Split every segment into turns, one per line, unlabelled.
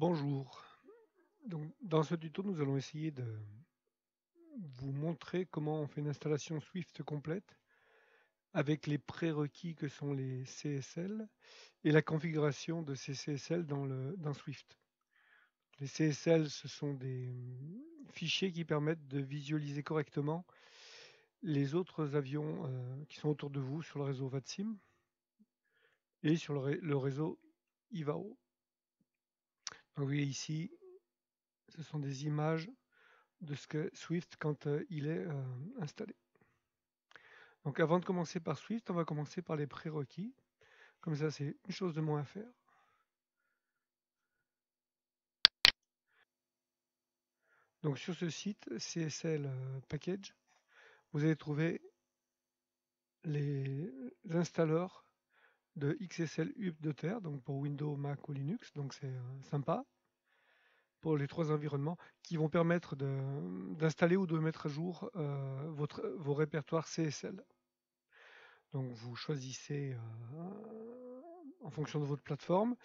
Bonjour. Donc, dans ce tuto, nous allons essayer de vous montrer comment on fait une installation Swift complète avec les prérequis que sont les CSL et la configuration de ces CSL dans Swift. Les CSL, ce sont des fichiers qui permettent de visualiser correctement les autres avions qui sont autour de vous sur le réseau VATSIM et sur le réseau IVAO. Donc, vous voyez ici, ce sont des images de ce que Swift quand il est installé. Donc avant de commencer par Swift, on va commencer par les prérequis. Comme ça, c'est une chose de moins à faire. Donc sur ce site, CSL Package, vous allez trouver les installeurs de XSL Updater, donc pour Windows, Mac ou Linux. Donc c'est sympa pour les trois environnements qui vont permettre d'installer ou de mettre à jour vos répertoires CSL. Donc vous choisissez en fonction de votre plateforme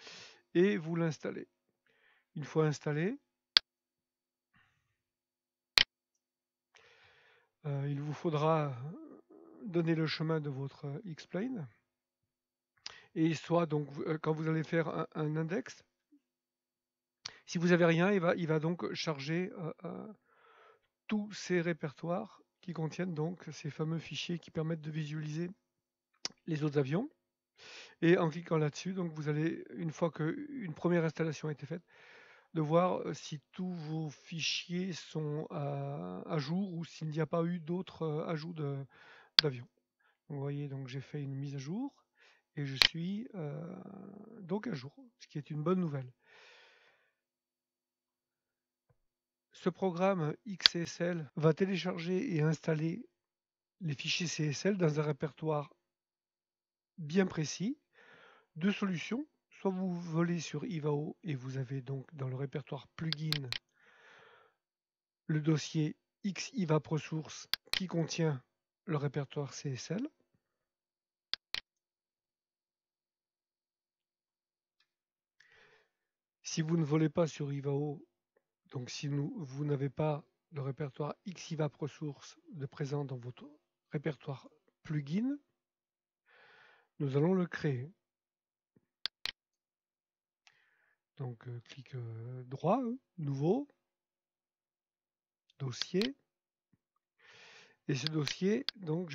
et vous l'installez. Une fois installé, il vous faudra donner le chemin de votre X-Plane. Et soit donc quand vous allez faire un index, si vous n'avez rien, il va donc charger tous ces répertoires qui contiennent donc ces fameux fichiers qui permettent de visualiser les autres avions. Et en cliquant là-dessus, donc vous allez, une fois qu'une première installation a été faite, de voir si tous vos fichiers sont à jour ou s'il n'y a pas eu d'autres ajouts d'avions. Vous voyez, donc j'ai fait une mise à jour et je suis donc à jour, ce qui est une bonne nouvelle. Ce programme XCSL va télécharger et installer les fichiers CSL dans un répertoire bien précis. Deux solutions, soit vous volez sur IVAO et vous avez donc dans le répertoire plugin le dossier XIVAProSource qui contient le répertoire CSL. Si vous ne volez pas sur IVAO, donc si vous n'avez pas le répertoire XIVAProSource de présent dans votre répertoire plugin, nous allons le créer. Donc clic droit, nouveau, dossier. Et ce dossier, donc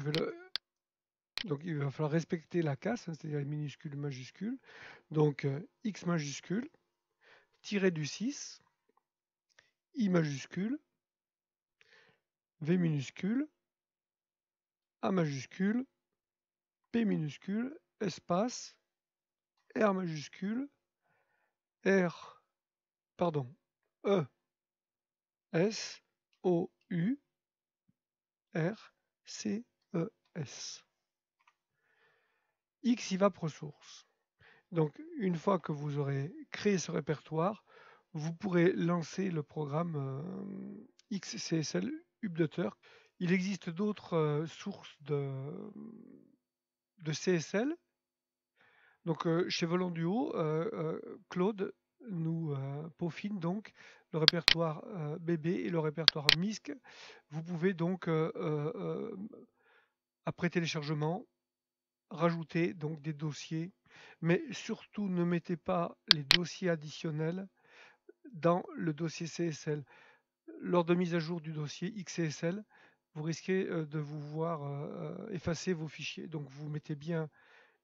il va falloir respecter la casse, hein, c'est-à-dire les minuscules, majuscules. Donc X majuscule, tiré du 6, I majuscule, V minuscule, A majuscule, P minuscule, espace, R majuscule, E, S, O, U, R, C, E, S. XIVAProSource. Donc, une fois que vous aurez créé ce répertoire, vous pourrez lancer le programme XCSL Updater. Il existe d'autres sources de CSL. Donc, chez Volant Duo, Claude nous peaufine donc le répertoire BB et le répertoire MISC. Vous pouvez donc, après téléchargement, rajouter donc des dossiers, mais surtout ne mettez pas les dossiers additionnels dans le dossier CSL. Lors de mise à jour du dossier XCSL, vous risquez de vous voir effacer vos fichiers. Donc vous mettez bien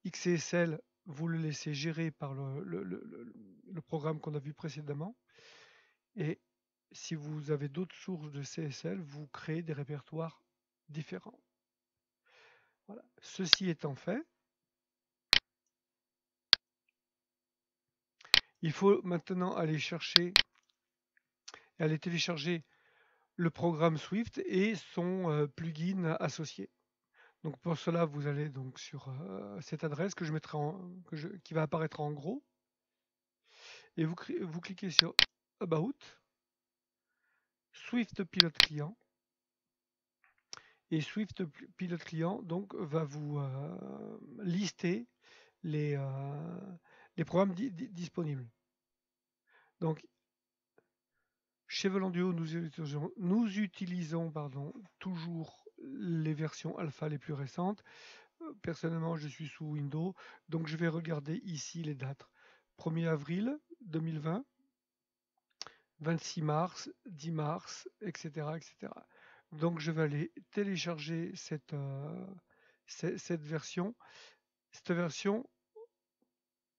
XCSL, vous le laissez gérer par le programme qu'on a vu précédemment. Et si vous avez d'autres sources de CSL, vous créez des répertoires différents. Voilà. Ceci étant fait, il faut maintenant aller télécharger le programme Swift et son plugin associé. Donc pour cela, vous allez donc sur cette adresse que je mettrai qui va apparaître en gros, et vous cliquez sur About, Swift Pilot Client, et Swift Pilot Client donc va vous lister les programmes disponibles. Donc, chez Volanduo, nous utilisons toujours les versions alpha les plus récentes. Personnellement, je suis sous Windows, donc je vais regarder ici les dates. 1er avril 2020, 26 mars, 10 mars, etc., etc. Donc je vais aller télécharger cette version. Cette version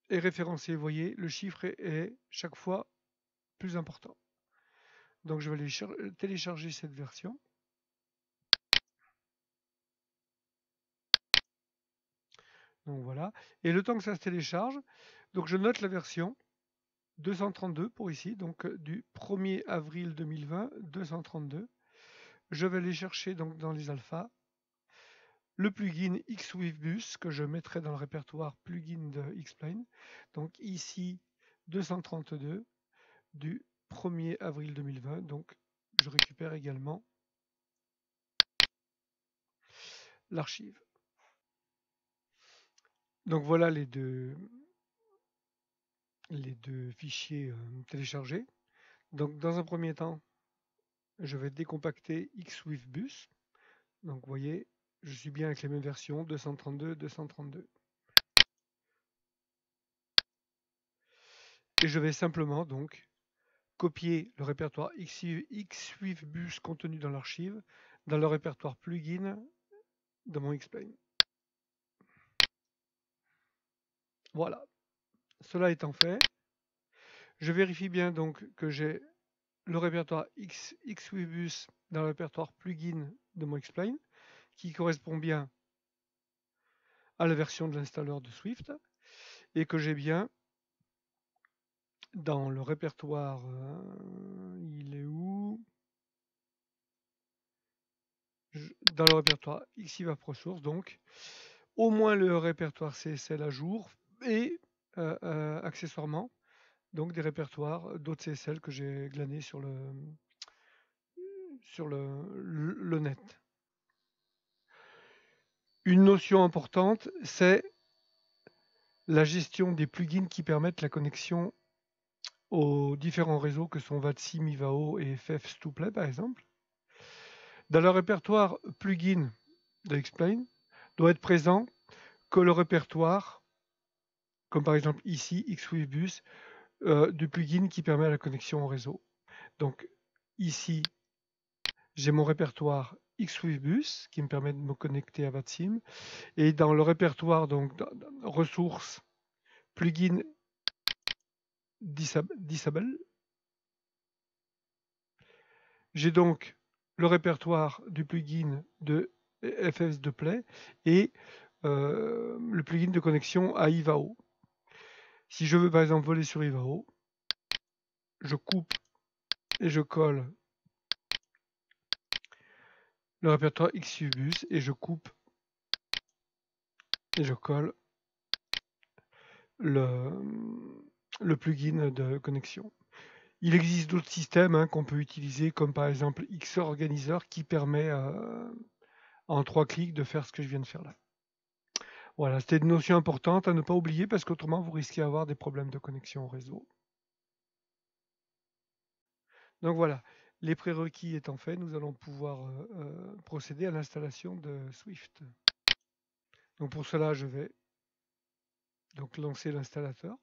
est référencée, vous voyez, le chiffre est chaque fois plus important. Donc je vais aller télécharger cette version. Donc voilà. Et le temps que ça se télécharge, donc je note la version 232 pour ici, donc du 1er avril 2020, 232. Je vais aller chercher donc dans les alphas le plugin XWiFBus que je mettrai dans le répertoire plugin de Xplane. Donc ici 232 du 1er avril 2020. Donc je récupère également l'archive. Donc voilà les deux fichiers téléchargés. Donc dans un premier temps, je vais décompacter XWiFBus. Donc vous voyez, je suis bien avec les mêmes versions, 232, 232. Et je vais simplement donc copier le répertoire XWiFBus contenu dans l'archive dans le répertoire plugin de mon Xplane. Voilà. Cela étant fait, je vérifie bien donc que j'ai le répertoire XWiFBus dans le répertoire plugin de mon Xplane qui correspond bien à la version de l'installeur de Swift et que j'ai bien dans le répertoire, il est où? Dans le répertoire Xiva ProSource, donc au moins le répertoire CSL à jour et accessoirement donc des répertoires d'autres CSL que j'ai glanés sur le net. Une notion importante, c'est la gestion des plugins qui permettent la connexion aux différents réseaux que sont VATSIM, Ivao et FFS2Play par exemple. Dans le répertoire plugin de Xplane, doit être présent que le répertoire, comme par exemple ici XWiFBus, du plugin qui permet la connexion au réseau. Donc ici, j'ai mon répertoire XWiFBus qui me permet de me connecter à VATSIM. Et dans le répertoire, donc ressources, plugin Disable, j'ai donc le répertoire du plugin de FS2Play et le plugin de connexion à Ivao. Si je veux par exemple voler sur Ivao, je coupe et je colle le répertoire XWiFBus et je coupe et je colle le plugin de connexion. Il existe d'autres systèmes qu'on peut utiliser, comme par exemple Xorganizer, qui permet en 3 clics de faire ce que je viens de faire là. Voilà, c'était une notion importante à ne pas oublier parce qu'autrement vous risquez d'avoir des problèmes de connexion au réseau. Donc voilà, les prérequis étant faits, nous allons pouvoir procéder à l'installation de Swift. Donc pour cela, je vais donc lancer l'installateur.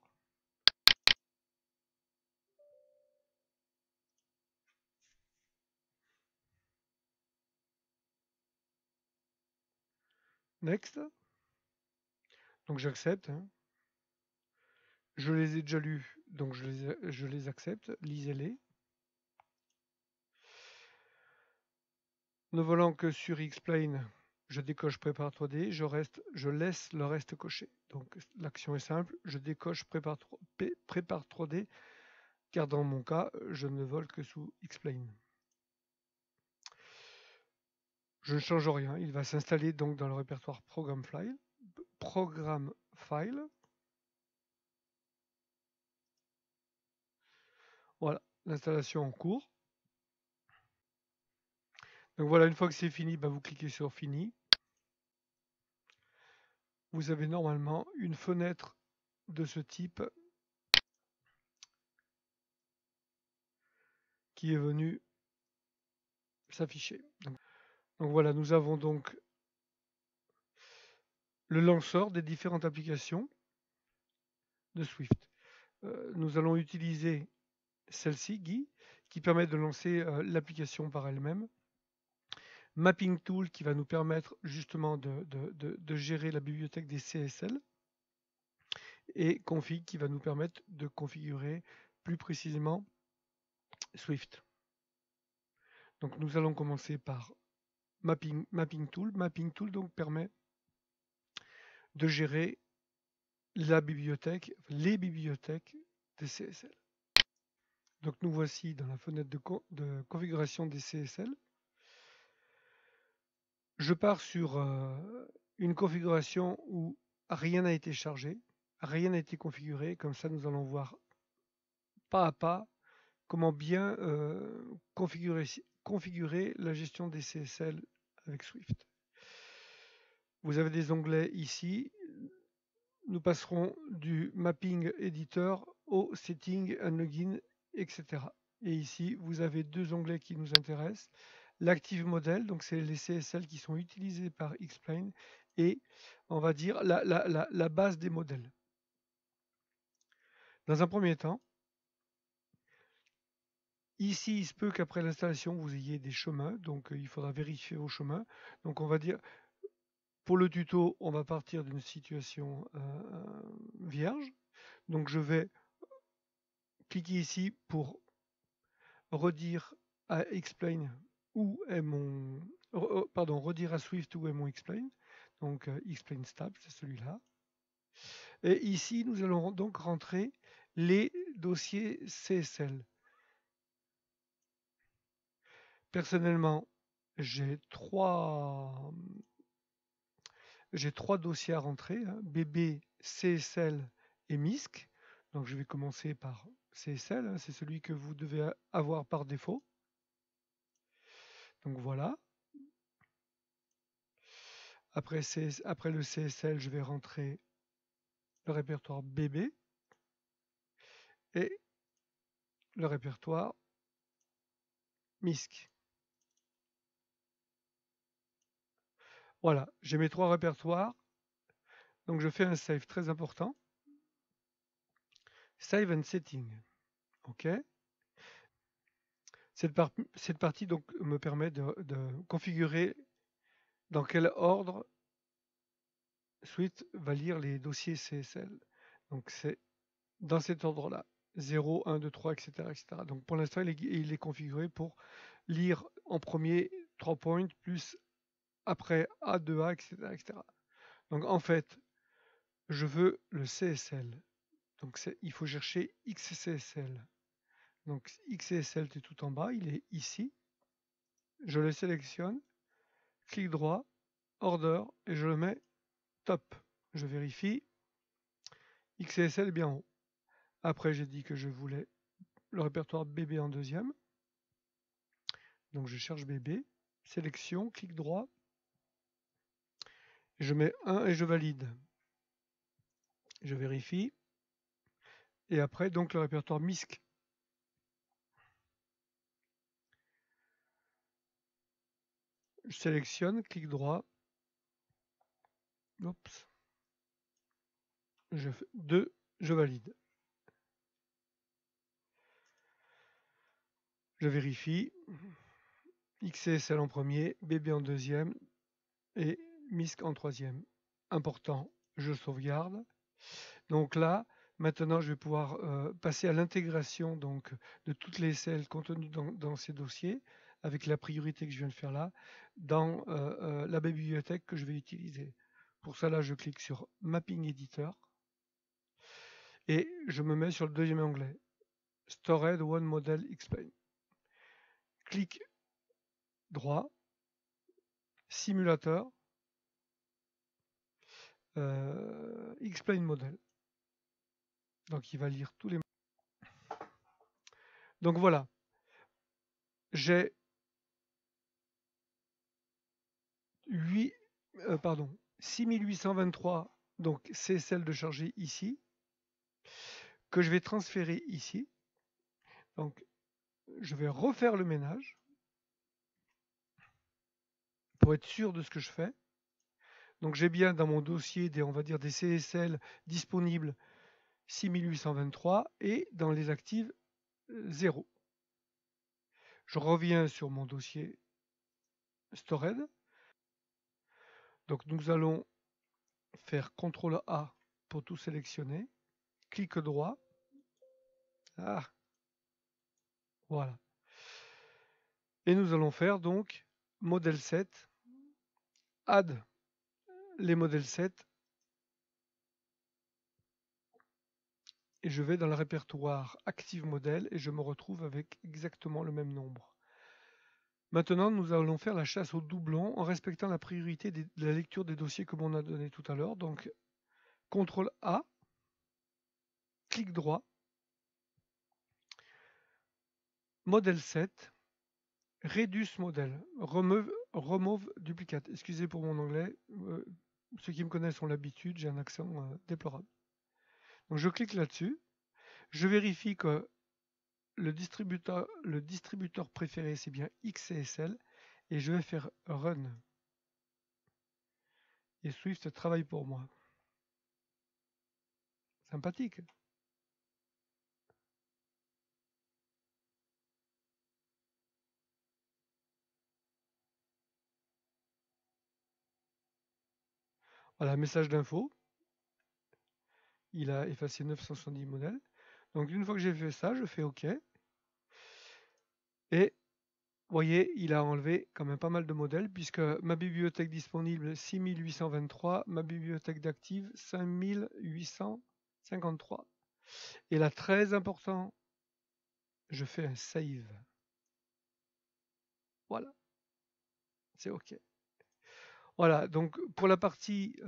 Next. Donc j'accepte. Je les ai déjà lus, donc je les accepte. Lisez-les. Ne volant que sur Xplane, je décoche Prépare 3D, je laisse le reste coché. Donc l'action est simple, je décoche Prépare 3D, car dans mon cas, je ne vole que sous Xplane. Je ne change rien, il va s'installer donc dans le répertoire Program File. Voilà, l'installation en cours. Donc voilà, une fois que c'est fini, vous cliquez sur Fini. Vous avez normalement une fenêtre de ce type qui est venu s'afficher. Donc voilà, nous avons donc le lanceur des différentes applications de Swift. Nous allons utiliser celle-ci, Guy, qui permet de lancer l'application par elle-même. Mapping Tool qui va nous permettre justement de gérer la bibliothèque des CSL. Et Config qui va nous permettre de configurer plus précisément Swift. Donc nous allons commencer par Mapping Tool. Mapping Tool donc permet de gérer la bibliothèque, les bibliothèques des CSL. Donc nous voici dans la fenêtre de configuration des CSL. Je pars sur une configuration où rien n'a été chargé, rien n'a été configuré. Comme ça, nous allons voir pas à pas comment bien configurer la gestion des CSL avec Swift. Vous avez des onglets ici. Nous passerons du Mapping Editor au Setting, Unlogin, etc. Et ici, vous avez deux onglets qui nous intéressent. L'Active Model, donc c'est les CSL qui sont utilisés par Explain, et on va dire la base des modèles. Dans un premier temps, ici, il se peut qu'après l'installation, vous ayez des chemins, donc il faudra vérifier vos chemins. Donc on va dire, pour le tuto, on va partir d'une situation vierge. Donc je vais cliquer ici pour redire à Explain où est mon... redire à Swift où est mon Explain. Donc Explain Stab, c'est celui-là. Et ici, nous allons donc rentrer les dossiers CSL. Personnellement, j'ai trois dossiers à rentrer, hein, BB, CSL et MISC. Donc je vais commencer par CSL, hein, c'est celui que vous devez avoir par défaut. Donc voilà. Après le CSL, je vais rentrer le répertoire BB et le répertoire MISC. Voilà, j'ai mes trois répertoires. Donc je fais un save très important. Save and setting. OK. Cette partie donc me permet de configurer dans quel ordre Swift va lire les dossiers CSL. Donc c'est dans cet ordre-là. 0, 1, 2, 3, etc. etc. Donc pour l'instant, il est configuré pour lire en premier 3 points, plus après A, 2A, etc., etc. Donc en fait, je veux le CSL. Donc il faut chercher XCSL. Donc XCSL, c'est tout en bas, il est ici. Je le sélectionne, clic droit, order, et je le mets top. Je vérifie. XCSL est bien en haut. Après, j'ai dit que je voulais le répertoire BB en deuxième. Donc je cherche BB, sélection, clic droit, je mets 1 et je valide. Je vérifie. Et après, donc le répertoire MISC. Je sélectionne, clic droit. Oups. Je fais 2, je valide. Je vérifie. XCSL en premier, BB en deuxième et MISC en troisième. Important, je sauvegarde. Donc là, maintenant, je vais pouvoir passer à l'intégration donc de toutes les SL contenues dans ces dossiers, avec la priorité que je viens de faire là, dans la bibliothèque que je vais utiliser. Pour ça, là, je clique sur Mapping Editor et je me mets sur le deuxième onglet, Stored One Model Explain. Clic droit, Simulateur, Explain Model. Donc il va lire tous les... Donc voilà, j'ai 6823, donc c'est celle de charger ici, que je vais transférer ici. Donc je vais refaire le ménage pour être sûr de ce que je fais. Donc j'ai bien dans mon dossier on va dire des CSL disponibles 6823 et dans les actives 0. Je reviens sur mon dossier Stored. Donc nous allons faire CTRL A pour tout sélectionner. Clic droit. Ah, voilà. Et nous allons faire donc modèle 7, add les modèles 7 et je vais dans le répertoire Active Model et je me retrouve avec exactement le même nombre. Maintenant, nous allons faire la chasse aux doublons en respectant la priorité de la lecture des dossiers comme on a donné tout à l'heure. Donc, CTRL A, clic droit, modèle 7, Reduce modèle, remove duplicate. Excusez pour mon anglais, ceux qui me connaissent ont l'habitude, j'ai un accent déplorable. Donc je clique là-dessus, je vérifie que le distributeur préféré c'est bien XCSL et je vais faire Run. Et Swift travaille pour moi. Sympathique. Voilà, message d'info. Il a effacé 970 modèles. Donc une fois que j'ai fait ça, je fais OK. Et vous voyez, il a enlevé quand même pas mal de modèles puisque ma bibliothèque disponible 6823, ma bibliothèque d'actifs 5853. Et là, très important, je fais un save. Voilà, c'est OK. Voilà, donc pour la partie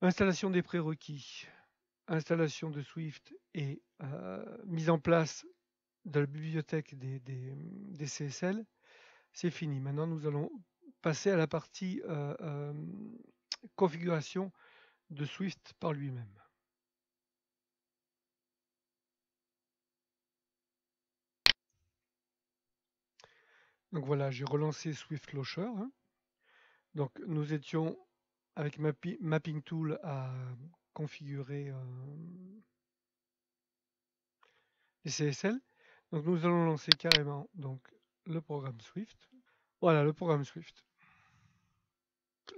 installation des prérequis, installation de Swift et mise en place de la bibliothèque des CSL, c'est fini. Maintenant, nous allons passer à la partie configuration de Swift par lui-même. Donc voilà, j'ai relancé Swift Launcher. Hein. Donc nous étions avec Mapping Tool à configurer les CSL. Donc nous allons lancer carrément donc, le programme Swift. Voilà, le programme Swift.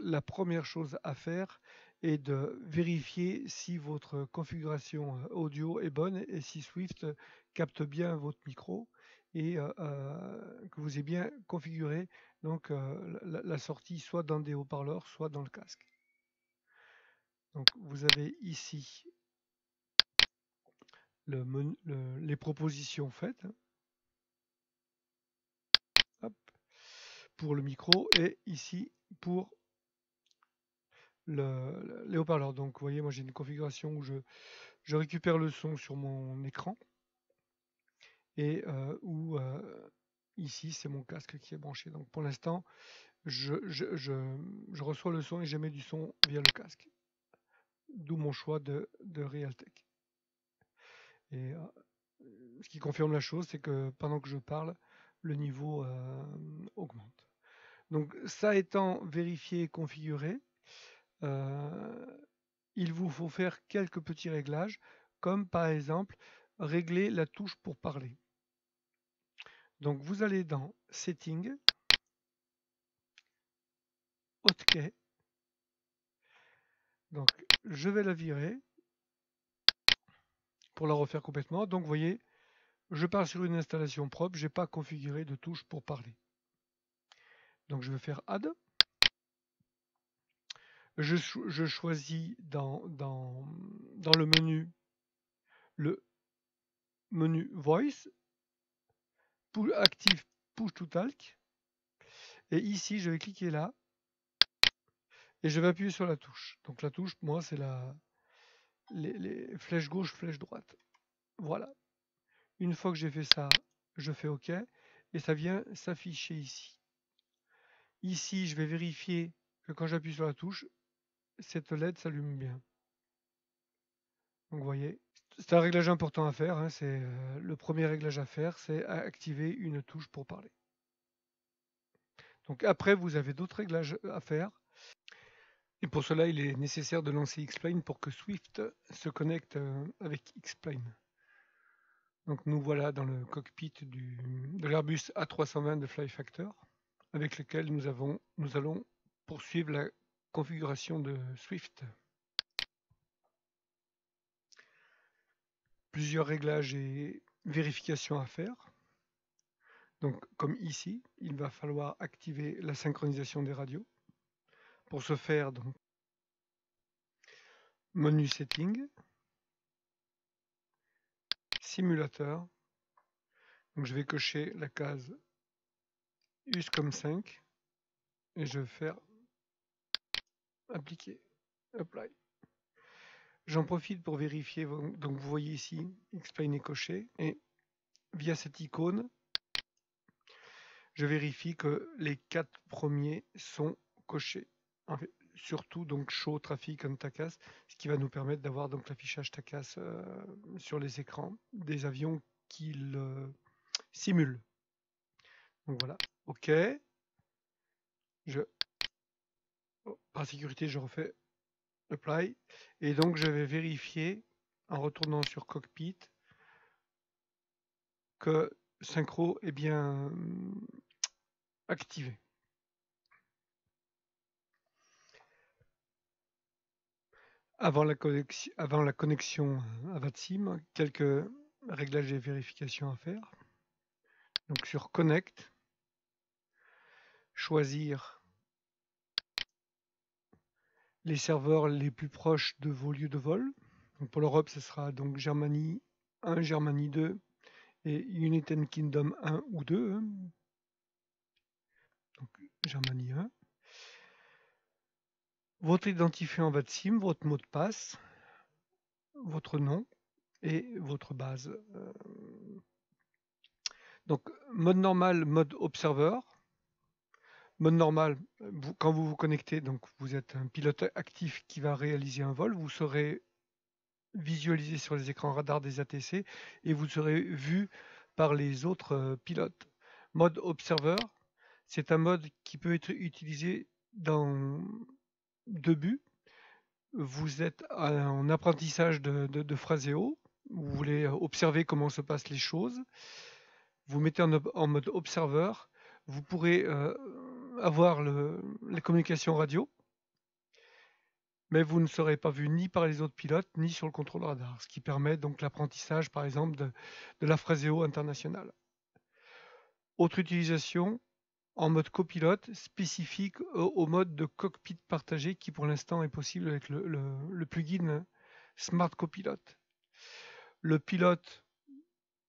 La première chose à faire est de vérifier si votre configuration audio est bonne et si Swift capte bien votre micro et que vous ayez bien configuré donc, la sortie soit dans des haut-parleurs, soit dans le casque. Donc vous avez ici les propositions faites. Hop, pour le micro et ici pour les haut-parleurs. Donc vous voyez, moi j'ai une configuration où je récupère le son sur mon écran et où ici c'est mon casque qui est branché. Donc pour l'instant, je reçois le son et j'émets du son via le casque. D'où mon choix de Realtek. Et ce qui confirme la chose, c'est que pendant que je parle, le niveau augmente. Donc ça étant vérifié et configuré, il vous faut faire quelques petits réglages, comme par exemple régler la touche pour parler. Donc vous allez dans Settings, Hotkey. Donc je vais la virer pour la refaire complètement. Donc vous voyez, je pars sur une installation propre, je n'ai pas configuré de touche pour parler. Donc je vais faire Add. Je choisis dans le menu Voice, Active Push to Talk. Et ici, je vais cliquer là et je vais appuyer sur la touche. Donc la touche, moi, c'est les flèches gauche, flèche droite. Voilà. Une fois que j'ai fait ça, je fais OK et ça vient s'afficher ici. Ici, je vais vérifier que quand j'appuie sur la touche, cette LED s'allume bien. Donc vous voyez, c'est un réglage important à faire, hein, c'est le premier réglage à faire, c'est activer une touche pour parler. Donc après, vous avez d'autres réglages à faire. Et pour cela, il est nécessaire de lancer Xplane pour que Swift se connecte avec Xplane. Donc nous voilà dans le cockpit de l'Airbus A320 de Flyfactor, avec lequel nous allons poursuivre la configuration de Swift. Plusieurs réglages et vérifications à faire. Donc, comme ici, il va falloir activer la synchronisation des radios. Pour ce faire, donc, menu setting, simulateur. Donc, je vais cocher la case USCOM 5 et je vais faire appliquer, apply. J'en profite pour vérifier, donc vous voyez ici, Xplane est coché et via cette icône, je vérifie que les 4 premiers sont cochés. En fait, surtout donc show traffic on TACAS, ce qui va nous permettre d'avoir donc l'affichage TACAS sur les écrans des avions qui le simulent. Donc voilà, OK. Par sécurité, je refais apply et donc je vais vérifier en retournant sur cockpit que synchro est bien activé. Avant la connexion à VATSIM, quelques réglages et vérifications à faire. Donc sur Connect, choisir les serveurs les plus proches de vos lieux de vol. Donc pour l'Europe, ce sera donc Germanie 1, Germanie 2 et United Kingdom 1 ou 2. Donc Germanie 1. Votre identifiant VATSIM, votre mot de passe, votre nom et votre base. Donc mode normal, mode observeur. Mode normal, quand vous vous connectez, donc vous êtes un pilote actif qui va réaliser un vol, vous serez visualisé sur les écrans radars des ATC et vous serez vu par les autres pilotes. Mode observeur, c'est un mode qui peut être utilisé dans deux buts. Vous êtes en apprentissage de phraséo, vous voulez observer comment se passent les choses, vous mettez en mode observeur, vous pourrez avoir les communications radio, mais vous ne serez pas vu ni par les autres pilotes, ni sur le contrôle radar, ce qui permet donc l'apprentissage, par exemple, de la phraséo internationale. Autre utilisation, en mode copilote, spécifique au mode de cockpit partagé, qui pour l'instant est possible avec le plugin Smart Copilot. Le pilote,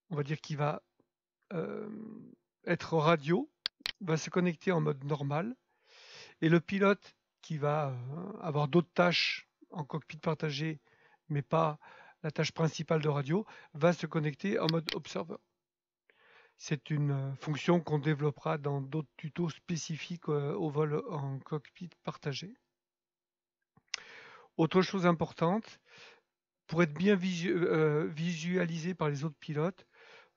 on va dire qu'il va être radio, va se connecter en mode normal, et le pilote qui va avoir d'autres tâches en cockpit partagé, mais pas la tâche principale de radio, va se connecter en mode observeur. C'est une fonction qu'on développera dans d'autres tutos spécifiques au vol en cockpit partagé. Autre chose importante, pour être bien visualisé par les autres pilotes,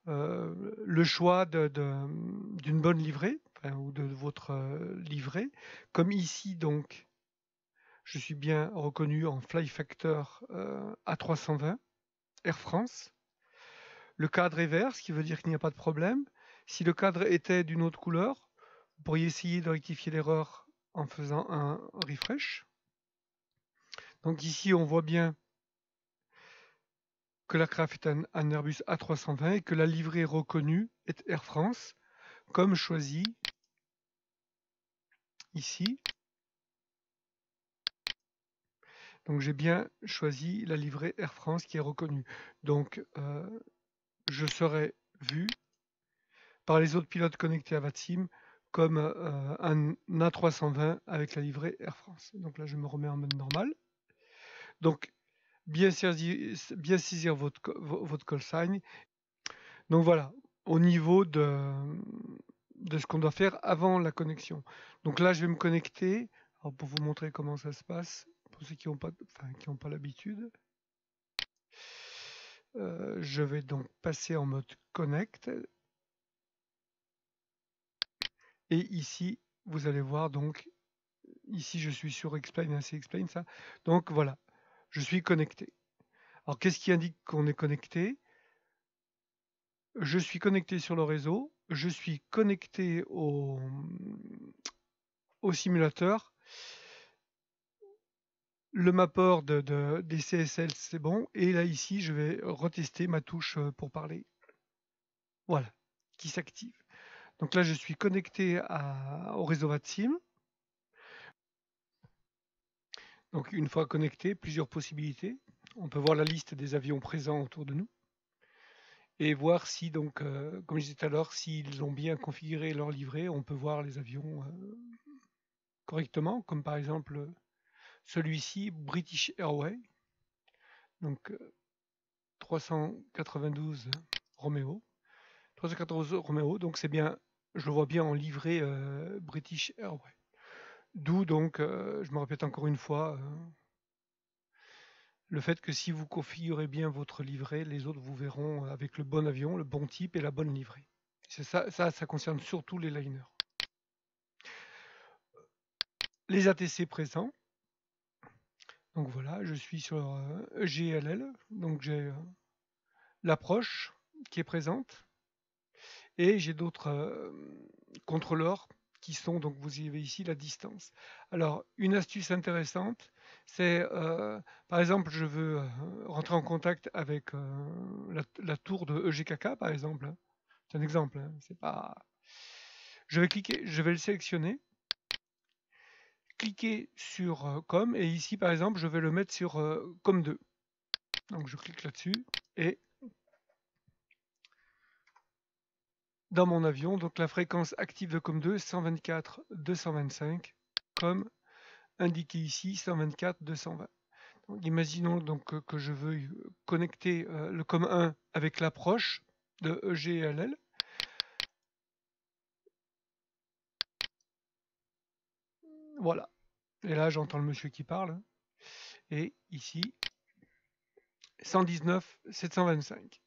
le choix d'une bonne livrée, ou de votre livrée, comme ici donc, je suis bien reconnu en Flyfactor A320 Air France. Le cadre est vert, ce qui veut dire qu'il n'y a pas de problème. Si le cadre était d'une autre couleur, vous pourriez essayer de rectifier l'erreur en faisant un refresh. Donc ici, on voit bien que l'aircraft est un Airbus A320 et que la livrée reconnue est Air France, comme choisi ici. Donc j'ai bien choisi la livrée Air France qui est reconnue. Donc je serai vu par les autres pilotes connectés à VATSIM comme un A320 avec la livrée Air France. Donc là je me remets en mode normal. Donc bien saisir votre call sign. Donc voilà, au niveau de ce qu'on doit faire avant la connexion. Donc là je vais me connecter. Pour vous montrer comment ça se passe, pour ceux qui n'ont pas l'habitude. Je vais donc passer en mode connect. Et ici, vous allez voir donc, ici je suis sur Explain, c'est Explain ça. Donc voilà, je suis connecté. Alors qu'est-ce qui indique qu'on est connecté? Je suis connecté sur le réseau, je suis connecté au simulateur. Le mapper des CSL, c'est bon. Et là, ici, je vais retester ma touche pour parler. Voilà, qui s'active. Donc là, je suis connecté au réseau VATSIM. Donc une fois connecté, plusieurs possibilités. On peut voir la liste des avions présents autour de nous et voir si, donc, comme je disais tout à l'heure, s'ils ont bien configuré leur livret, on peut voir les avions correctement, comme par exemple celui-ci, British Airways, donc 392 Romeo. 392 Romeo, donc c'est bien, je le vois bien en livret British Airways. D'où donc, je me répète encore une fois, le fait que si vous configurez bien votre livret, les autres vous verront avec le bon avion, le bon type et la bonne livrée. C'est ça concerne surtout les liners. Les ATC présents. Donc voilà, je suis sur GLL, donc j'ai l'approche qui est présente et j'ai d'autres contrôleurs qui sont, donc vous avez ici la distance. Alors une astuce intéressante, c'est par exemple je veux rentrer en contact avec la tour de EGKK par exemple. C'est un exemple, hein, c'est pas. Je vais cliquer, je vais le sélectionner, cliquer sur com et ici par exemple je vais le mettre sur com2. Donc je clique là-dessus et dans mon avion, donc la fréquence active de com2 124 225 comme indiqué ici 124 220. Donc, imaginons donc que je veux connecter le com1 avec l'approche de EGLL. Voilà. Et là j'entends le monsieur qui parle. Et ici 119 725.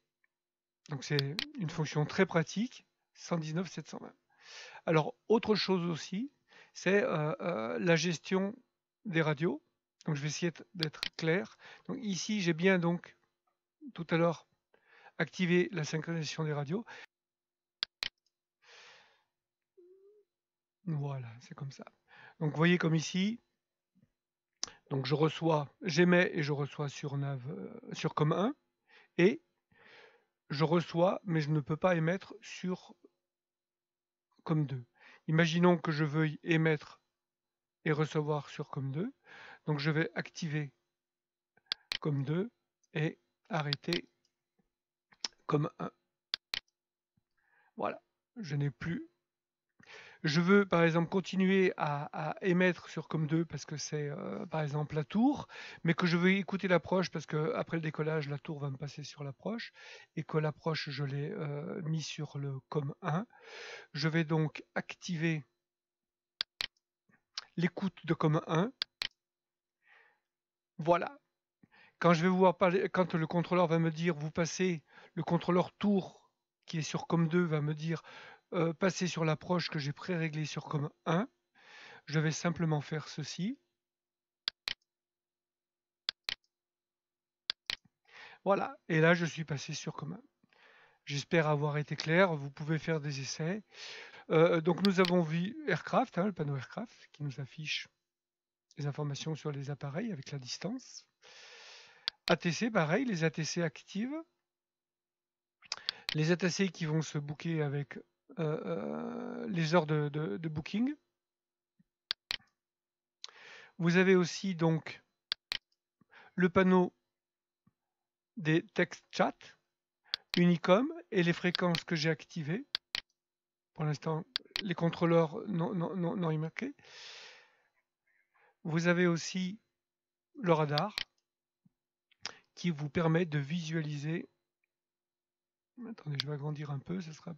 Donc c'est une fonction très pratique. 119 720. Alors autre chose aussi, c'est la gestion des radios. Donc je vais essayer d'être clair. Donc ici j'ai bien donc tout à l'heure activé la synchronisation des radios. Voilà, c'est comme ça. Donc vous voyez comme ici, donc je reçois, j'émets et je reçois sur nav, sur com1 et je reçois, mais je ne peux pas émettre sur com2. Imaginons que je veuille émettre et recevoir sur com2. Donc je vais activer com2 et arrêter com1. Voilà, je n'ai plus. Je veux par exemple continuer à émettre sur com2 parce que c'est par exemple la tour, mais que je veux écouter l'approche parce que après le décollage, la tour va me passer sur l'approche et que l'approche je l'ai mis sur le com1. Je vais donc activer l'écoute de com1. Voilà. Quand je vais pouvoir parler, quand le contrôleur va me dire vous passez, le contrôleur tour qui est sur com2 va me dire passer sur l'approche que j'ai pré-réglée sur com1. Je vais simplement faire ceci. Voilà, et là je suis passé sur com1. J'espère avoir été clair, vous pouvez faire des essais. Donc nous avons vu Aircraft, hein, le panneau Aircraft, qui nous affiche les informations sur les appareils avec la distance. ATC, pareil, les ATC actives. Les ATC qui vont se booker avec les heures de booking. Vous avez aussi donc le panneau des text chat, Unicom et les fréquences que j'ai activées. Pour l'instant, les contrôleurs n'ont rien marqué. Vous avez aussi le radar qui vous permet de visualiser. Attendez, je vais agrandir un peu, ce sera.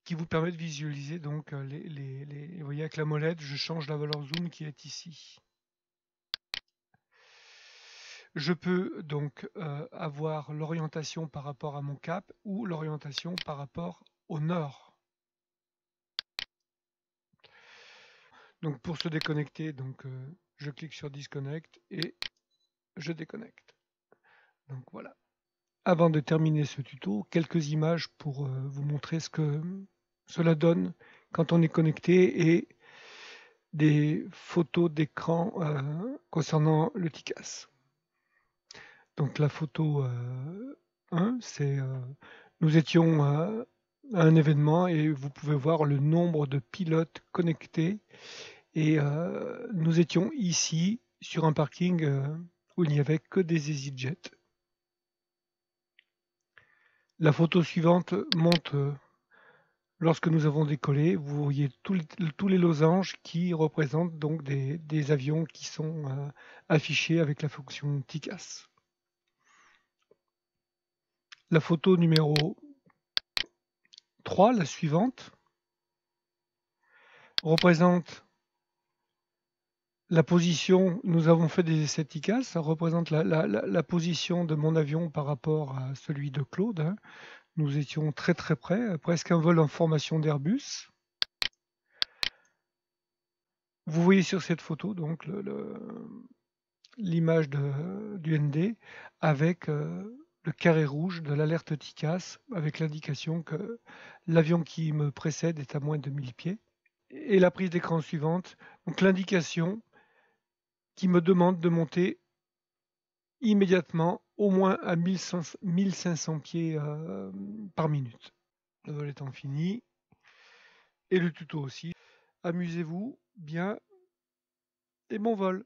Qui vous permet de visualiser donc vous voyez avec la molette, je change la valeur zoom qui est ici. Je peux donc avoir l'orientation par rapport à mon cap ou l'orientation par rapport au nord. Donc pour se déconnecter, je clique sur Disconnect et je déconnecte. Donc voilà. Avant de terminer ce tuto, quelques images pour vous montrer ce que cela donne quand on est connecté et des photos d'écran concernant le TICAS. Donc la photo 1, c'est nous étions à un événement et vous pouvez voir le nombre de pilotes connectés et nous étions ici sur un parking où il n'y avait que des EasyJet. La photo suivante montre lorsque nous avons décollé, vous voyez tous les losanges qui représentent donc des avions qui sont affichés avec la fonction TICAS. La photo numéro 3, la suivante, représente la position. Nous avons fait des essais TICAS, ça représente la position de mon avion par rapport à celui de Claude, hein. Nous étions très très près, presque un vol en formation d'Airbus. Vous voyez sur cette photo donc l'image du ND avec le carré rouge de l'alerte TICAS avec l'indication que l'avion qui me précède est à moins de 1000 pieds. Et la prise d'écran suivante, donc l'indication qui me demande de monter immédiatement au moins à 1500 pieds par minute. Le vol étant fini et le tuto aussi. Amusez-vous bien et bon vol.